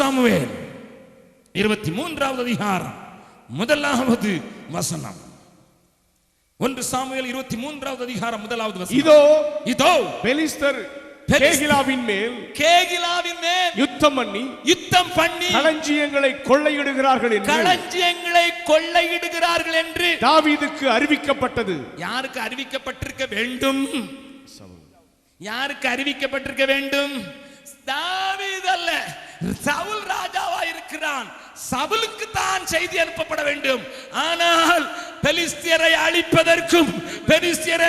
Samuel 23வது அதிகாரம் 1வது வசனம். 1 சாமுவேல் 23வது அதிகாரம் 1வது வசனம். இதோ பெலிஸ்தர் கேகிலாவின் மேல் யுத்தம் பண்ணி களஞ்சியங்களை கொள்ளையிடுகிறார்கள் என்று தாவீதுக்கு அறிவிக்கப்பட்டது. யாருக்கு அறிவிக்கப்பட்டிருக்க வேண்டும்? யாருக்கு அறிவிக்கப்பட்டிருக்க வேண்டும்? தாவீது அல்ல, சவுல் ராஜாவா இருக்கிறான். சவுலுக்கு தான் செய்தி அனுப்பப்பட வேண்டும். ஆனால் பெலிஸ்தியரை அழிப்பதற்கும் பெலிஸ்தியரை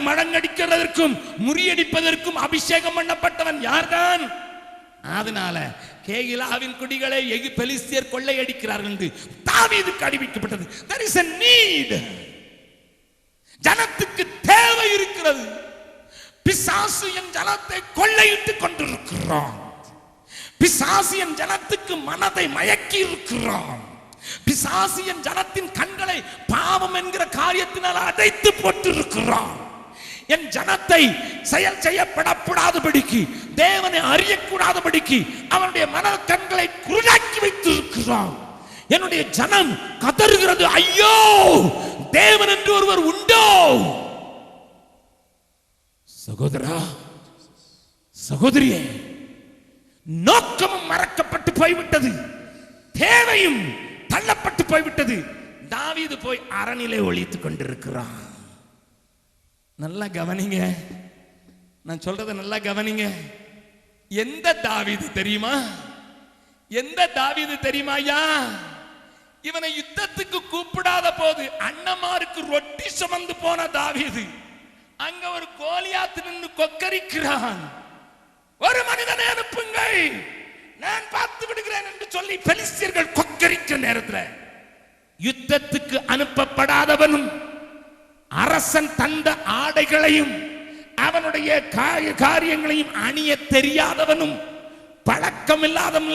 மடங்கடிக்கிறதற்கும் முறியடிப்பதற்கும் அபிஷேகம் பண்ணப்பட்டவன் யார்தான்? அதனால கேகிலாவின் குடிகளை பெலிஸ்தியர் கொள்ளையடிக்கிறார்கள் என்று தாவீதுக்கு அறிவிக்கப்பட்டது. There is a need. ஜனத்துக்கு தேவை இருக்கிறது. பிசாசு என் ஜனத்தை கொள்ளையிட்டுக் கொண்டிருக்கிறான். பிசாசு என் ஜனத்துக்கு மனதை மயக்கி இருக்கிறான். பிசாசு என் ஜனத்தின் கண்களை பாவம் என்கிற காரியத்தினால் அடைத்து போட்டிருக்கிறான். என் ஜனத்தை செயல் செய்யப்படக்கூடாதபடிக்கு, தேவனை அறியக்கூடாதபடிக்கு அவனுடைய மன கண்களை குருடாக்கி வைத்திருக்கிறான். என்னுடைய ஜனம் கதறுகிறது, ஐயோ தேவன் என்று ஒருவர் உண்டோ? சகோதரா, சகோதரியே, நோக்கமும் மறக்கப்பட்டு போய்விட்டது, தேவையும் தள்ளப்பட்டு போய்விட்டது. தாவீது போய் அரணிலே ஒளித்துக் கொண்டிருக்கிறான். நல்லா கவனிங்க, நான் சொல்றத நல்லா கவனிங்க. எந்த தாவீது தெரியுமா? எந்த தாவீது தெரியுமா? ஐயா, இவனை யுத்தத்துக்கு கூப்பிடாத போது அண்ணமாருக்கு ரொட்டி சுமந்து போன தாவீது அங்க ஒரு கோலியாத்து நின்று கொக்கரிக்கிறான். ஒரு மனிதனை அனுப்புங்கள், நான் பார்த்து விடுகிறேன் என்று சொல்லி பெலிஸ்தியர்கள் கொக்கரிக்கிற நேரத்தில் யுத்தத்துக்கு அனுப்பப்படாதவனும் அரசன் தந்த ஆடைகளையும் அவனுடைய காரியங்களையும் அணிய தெரியாதவனும் பழக்கம் இல்லாத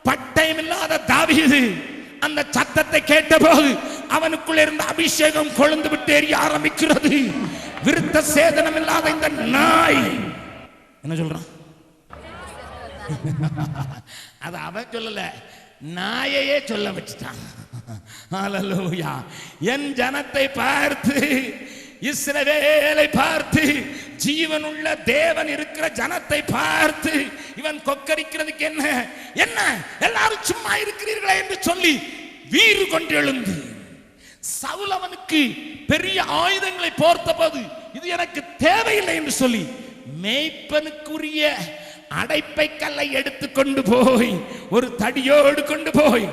பட்டயம் இல்லாத தாவீது அந்த சத்தத்தை கேட்டபோது அவனுக்குள்ள இருந்த அபிஷேகம் கொழுந்து விட்டு எரிய ஆரம்பிக்கிறது. விருத்த சேதனம் இல்லாத இந்த நாய் என்ன சொல்றான்? அது அவன் சொல்லல, நாயையே சொல்ல வச்சுட்டான். ஹல்லேலூயா. என் ஜனத்தை பார்த்து, இஸ்ரவேலை பார்த்து, ஜீவனுள்ள தேவன் இருக்கிற ஜனத்தை பார்த்து இவன் கொக்கரிக்கிறதுக்கு என்ன என்ன எல்லாரும் சும்மா இருக்கிறீர்களா என்று சொல்லி வீறு கொண்டு எழுந்து சவுல் அவனுக்கு பெரிய ஆயுதங்களை போர்த்த போது இது எனக்கு தேவையில்லை என்று சொல்லி மேய்ப்பனுக்குரிய அடைப்பை கல்லை எடுத்து கொண்டு போய் ஒரு தடியோடு கொண்டு போய்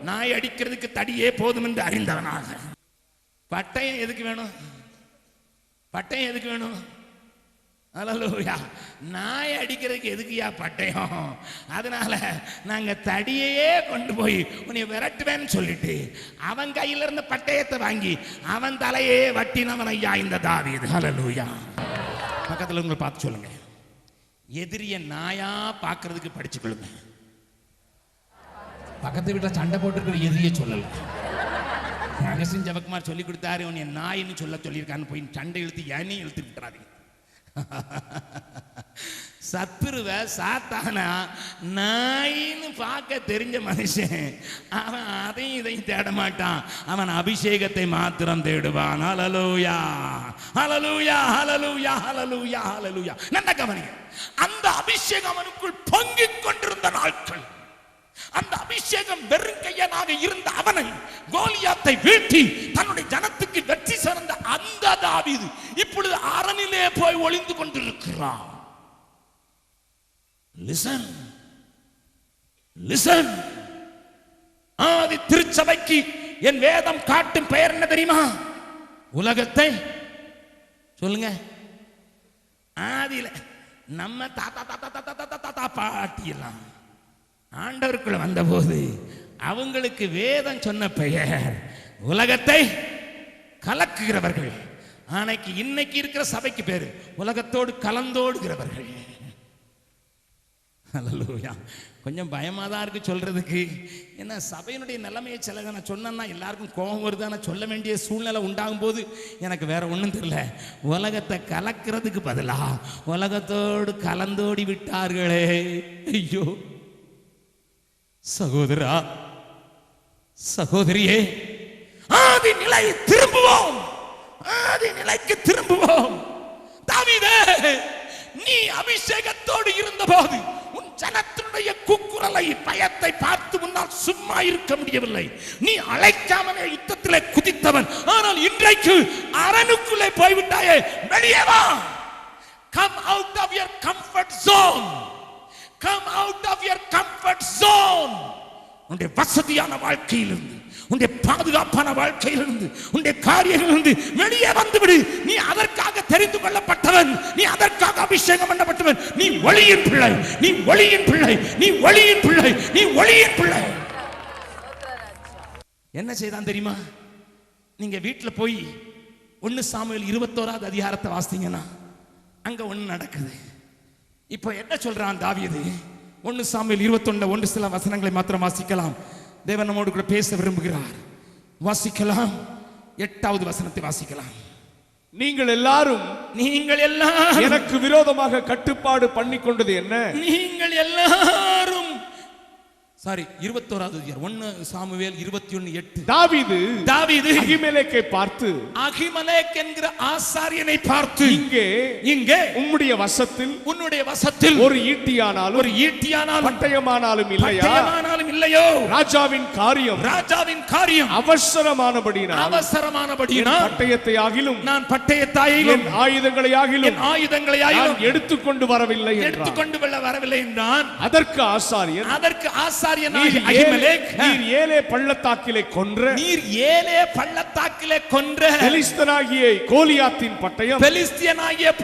நாய் அடிக்கிறதுக்கு தடியே போதும் என்று அறிந்தவனாக. பட்டயம் எதுக்கு வேணும்? பட்டயம் எதுக்கு வேணும்? ஹல்லேலூயா. நாய் அடிக்கிறதுக்கு எதுக்குயா பட்டயம்? அதனால நாங்க தடியையே கொண்டு போய் உன்னை விரட்டுவேன்னு சொல்லிட்டு அவன் கையில இருந்த பட்டயத்தை வாங்கி அவன் தலையே வட்டினவன் ஐயா இந்த தாவீது. ஹல்லேலூயா. பக்கத்துல உங்களை பார்த்து சொல்லுங்க, எதிரிய நாயா பார்க்கறதுக்கு படிச்சுக்கொள்ளுங்க. பக்கத்து வீட்டில் சண்டை போட்டு எதிரியே சொல்லல. அகசின் ஜபக்குமார் சொல்லி கொடுத்தாரு, உன்னை நாயின்னு சொல்லியிருக்கான்னு போய் சண்டை இழுத்து ஏனையும் இழுத்து விட்டுறாதீங்க. சத்துருவ சாத்தானா நாயின்னு பார்க்க தெரிஞ்ச மனுஷன் அவன் அதையும் இதையும் தேட மாட்டான், அவன் அபிஷேகத்தை மாத்திரம் தேடுவான். ஹல்லேலூயா, ஹல்லேலூயா, ஹல்லேலூயா, ஹல்லேலூயா, ஹல்லேலூயா. நல்ல கவனிங்க, அந்த அபிஷேகம் அவனுக்குள் பொங்கிக் கொண்டிருந்த நாட்கள், அந்த அபிஷேகம் வெறும் கையனாக இருந்த அவனை கோலியாத்தை வீழ்த்தி தன்னுடைய ஜனத்துக்கு வெற்றி சிறந்த அந்த தாவீது இப்பொழுது அரணிலே போய் ஒளிந்து கொண்டிருக்கிறான். Listen, listen. ஆதி திருச்சபைக்கு என் வேதம் காட்டும் பெயர் என்ன தெரியுமா? உலகத்தை சொல்லுங்க. ஆதியில நம்ம தாத்தா தாத்தா தாத்தா தாத்தா பாட்டியெல்லாம் ஆண்டவருக்குள்ள வந்தபோது அவங்களுக்கு வேதம் சொன்ன பெயர் உலகத்தை கலக்குகிறவர்கள். ஆனைக்கு இன்னைக்கு இருக்கிற சபைக்கு பேரு உலகத்தோடு கலந்தோடுகிறவர்கள். ஹல்லேலூயா. கொஞ்சம் பயமா தான் இருக்கு சொல்றதுக்கு. ஏன்னா சபையினுடைய நிலைமையை சில நான் சொன்னா எல்லாருக்கும் கோபம் வருது. ஆனால் சொல்ல வேண்டிய சூழ்நிலை உண்டாகும் போது எனக்கு வேற ஒன்றும் தெரியல. உலகத்தை கலக்கிறதுக்கு பதிலா உலகத்தோடு கலந்தோடி விட்டார்களே. ஐயோ, சகோதரா, சகோதரியே, ஆதி நிலை திரும்புவோம், ஆதி நிலைக்கு திரும்புவோம். தாவீதே, நீ அபிஷேகத்தோடு இருந்தபோது உன் ஜனத்தினுடைய கூக்குரலை, பயத்தை பார்த்து முன்னால் சும்மா இருக்க முடியவில்லை. நீ அழைக்காமலே யுத்தத்திலே குதித்தவன். ஆனால் இன்றைக்கு அரணுக்குள்ளே போய்விட்டாயே, வெளியே வா. Come out of your comfort zone. Come out of your comfort zone. உன்னுடைய வசதியான வாழ்க்கையிலிருந்து, உன்னுடைய பாதுகாப்பான வாழ்க்கையிலிருந்து, உன்னுடைய காரியங்களிலிருந்து வெளியே வந்துவிடு. நீ அதற்காக தெரிந்து கொள்ளப்பட்டவன், நீ அதற்காக அபிஷேகம் பண்ணப்பட்டவன். நீ ஒளியின் பிள்ளை, நீ ஒளியின் பிள்ளை, நீ ஒளியின் பிள்ளை, நீ ஒளியின் பிள்ளை. என்ன செய்தான் தெரியுமா? நீங்க வீட்டில் போய் 1 சாமுவேல் 21வது அதிகாரத்தை வாசித்தீங்கன்னா அங்க ஒண்ணு நடக்குது. இப்போ என்ன சொல்றான் தாவீது? 1 சாமுவேல் 21 சில வசனங்களை மாத்திரம் வாசிக்கலாம். தேவன் நம்மோடு கூட பேச விரும்புகிறார். வாசிக்கலாம். 8வது வசனத்தை வாசிக்கலாம். நீங்கள் எல்லாரும் எனக்கு விரோதமாக கட்டுப்பாடு பண்ணி கொண்டது என்ன? நீங்கள் எல்லாரும் 21வது 1 சாமுவேல் 21:8. தாவீது அகிமெலேக்கை பார்த்து, அகிமெலேக் என்கிற ஆசாரியனை பார்த்து, இங்கே உம்முடைய வசத்தில் ஒரு ஈட்டியானாலும் பட்டயமானாலும் இல்லையோ? ராஜாவின் காரியம் அவசரமானபடியினால் பட்டயத்தை ஆகிலும் நான் பட்டயத்தாயிலும் ஆயுதங்களை ஆகிலும் எடுத்துக்கொண்டு வரவில்லை என்றான். அதற்கு ஆசாரியன், நீர் ஏலே பள்ளத்தாக்கிலே கொன்ற பெலிஸ்தனாகிய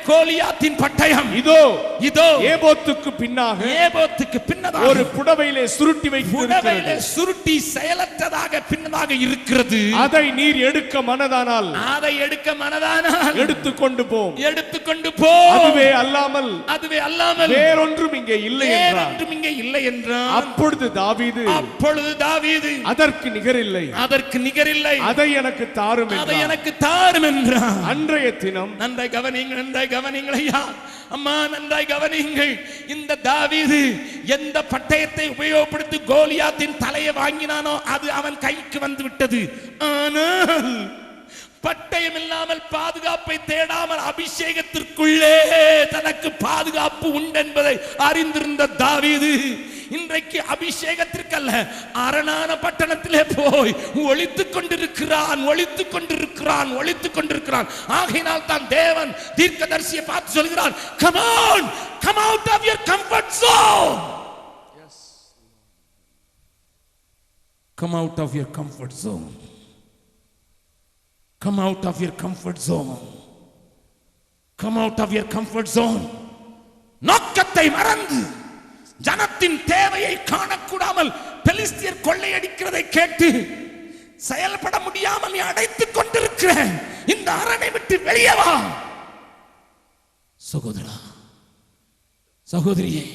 கோலியாத்தின் பட்டயம் இதோ ஏபோத்துக்கு பின்னதாக ஒரு புடவையிலே சுருட்டி செயலற்றதாக பின்னதாக இருக்கிறது. அதை நீர் எடுக்க மனதானால் எடுத்துக்கொண்டு போ. அதுவே அல்லாமல் வேறொன்றும் இங்கே இல்லை என்றான். அப்பொழுது தாவீது அதற்கு நிகரில்லை, அதை எனக்கு தாரும் என்றான். அன்றைய தினம், நன்றாய் கவனிங்கள் ஐயா, அம்மா, நன்றாய் கவனிங்கள். இந்த தாவீது எந்த பட்டயத்தை உபயோகப்படுத்தி கோலியாத்தின் தலையை வாங்கினானோ அது அவன் கைக்கு வந்து விட்டது. ஆனால் பட்டயம் இல்லாமல் பாதுகாப்பை தேடாமல் அபிஷேகத்திற்குள்ளே தனக்கு பாதுகாப்பு உண்டு என்பதை அறிந்திருந்த தாவீது இன்றைக்கு அபிஷேகத்திற்கல்ல, அரணான பட்டணத்திலே போய் ஒளித்துக் கொண்டிருக்கிறான். ஆகையினால் தான் தேவன் தீர்க்கதரிசியை பார்த்து சொல்கிறார், come out of your comfort zone. Yes. Come out of your comfort zone. Come out of your comfort zone. Come out of your comfort zone. நோக்கத்தை மறந்து ஜனத்தின் தேவையை காணக்கூடாமல் பெலிஸ்தியர் கொள்ளையடிக்கிறதை கேட்டு செயல்பட முடியாமல் நீ அடைத்துக் கொண்டிருக்கிற இந்த அரணை விட்டு வெளியே வா. சகோதரா, சகோதரியே,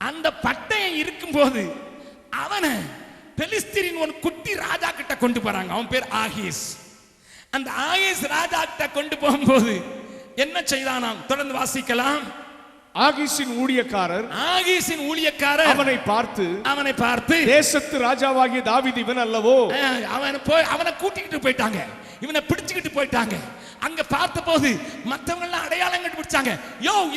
அந்த பட்டயம் இருக்கும்போது அவனை பெலிஸ்தியரின் ஒரு குட்டி ராஜா கிட்ட கொண்டு போறாங்க. அவன் பேர் ஆகீஸ். அந்த ஆகீஸ் ராஜா கிட்ட கொண்டு போகும்போது என்ன செய்தானாம்? தொடர்ந்து வாசிக்கலாம். ஆகீசின் ஊழியக்காரர் அவனை பார்த்து தேசத்து ராஜாவாகிய தாவீது இவன் அல்லவோ? அவனை கூட்டிக்கிட்டு போயிட்டாங்க, இவனை பிடிச்சுக்கிட்டு போயிட்டாங்க. அங்க பார்த்த போது மற்றவங்க எல்லாம் அடையாளம் கண்டுபிடிச்சாங்க.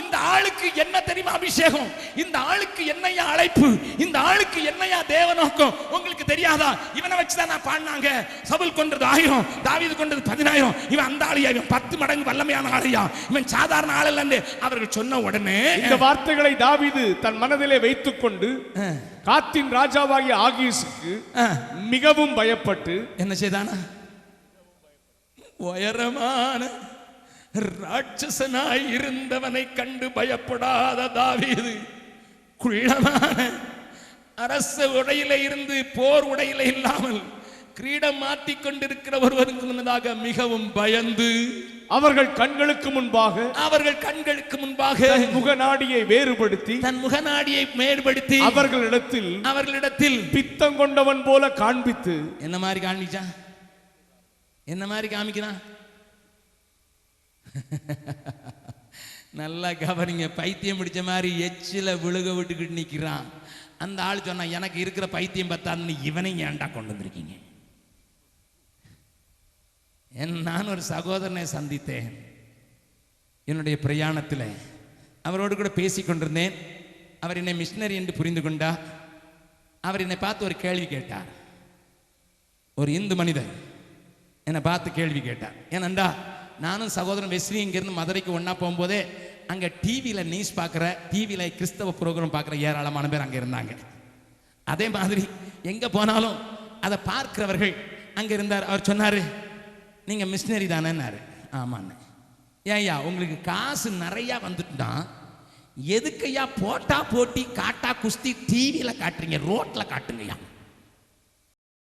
இந்த ஆளுக்கு என்ன தெரியுமா அபிஷேகம்? இந்த ஆளுக்கு என்னையா அழைப்பு? இந்த ஆளுக்கு என்னையா தேவ நோக்கம்? உங்களுக்கு தெரியாதா? இவனை வச்சுதான் நான் பாடினாங்க. சவுல் கொன்றது 1000, தாவீது கொன்றது 10000. இவன் அந்த ஆளையா? இவன் 10 மடங்கு வல்லமையான ஆளையா? இவன் சாதாரண ஆள் இல்ல. அவர்கள் சொன்ன உடனே இந்த வார்த்தைகளை தாவீது தன் மனதிலே வைத்துக் கொண்டு காத்தின் ராஜாவாகிய ஆகீசுக்கு மிகவும் பயப்பட்டு என்ன செய்தானா? உயரமான ராட்சசனாய் இருந்தவனை கண்டு பயப்படாத தாவீது குள்ளமான அரச உடையில இருந்து போர் உடையில இல்லாமல் கிரீடம் மாட்டிக் கொண்டிருக்கிற ஒருவருக்கு முன்னதாக மிகவும் பயந்து அவர்கள் கண்களுக்கு முன்பாக தன் முகநாடியை வேறுபடுத்தி அவர்களிடத்தில் பித்தம் கொண்டவன் போல காண்பித்து என்ன மாதிரி காண்பிச்சான்? என்ன மாதிரி காமிக்கிறான்? நல்லா கவனிங்க. பைத்தியம் பிடிச்ச மாதிரி எச்சில விழுக விட்டுக்கிட்டு நிற்கிறான். அந்த ஆள் சொன்னா, எனக்கு இருக்கிற பைத்தியம் பத்தாதுன்னு இவனையும் ஏன்டா கொண்டு வந்திருக்கீங்க? நான் ஒரு சகோதரனை சந்தித்தேன் என்னுடைய பிரயாணத்தில். அவரோடு கூட பேசி கொண்டிருந்தேன். அவர் என்னை மிஷினரி என்று புரிந்து கொண்டார். அவர் என்னை பார்த்து ஒரு கேள்வி கேட்டார். ஒரு இந்து மனிதர் என்னை பார்த்து கேள்வி கேட்டார். ஏனண்டா நானும் சகோதரன் வெஸ்லி இங்கேருந்து மதுரைக்கு ஒன்றா போகும்போதே அங்கே டிவியில் நியூஸ் பார்க்குற, டிவியில் கிறிஸ்தவ ப்ரோக்ராம் பார்க்குற ஏராளமான பேர் அங்கே இருந்தாங்க. அதே மாதிரி எங்கே போனாலும் அதை பார்க்கிறவர்கள் அங்கே இருந்தார். அவர் சொன்னார், நீங்கள் மிஷினரி தானேன்னாரு. ஆமாண்ணே. ஏய்யா உங்களுக்கு காசு நிறையா வந்துட்டுனா எதுக்கையா போட்டா போட்டி காட்டா குஸ்தி டிவியில் காட்டுறீங்க, ரோட்டில் காட்டுங்கய்யா.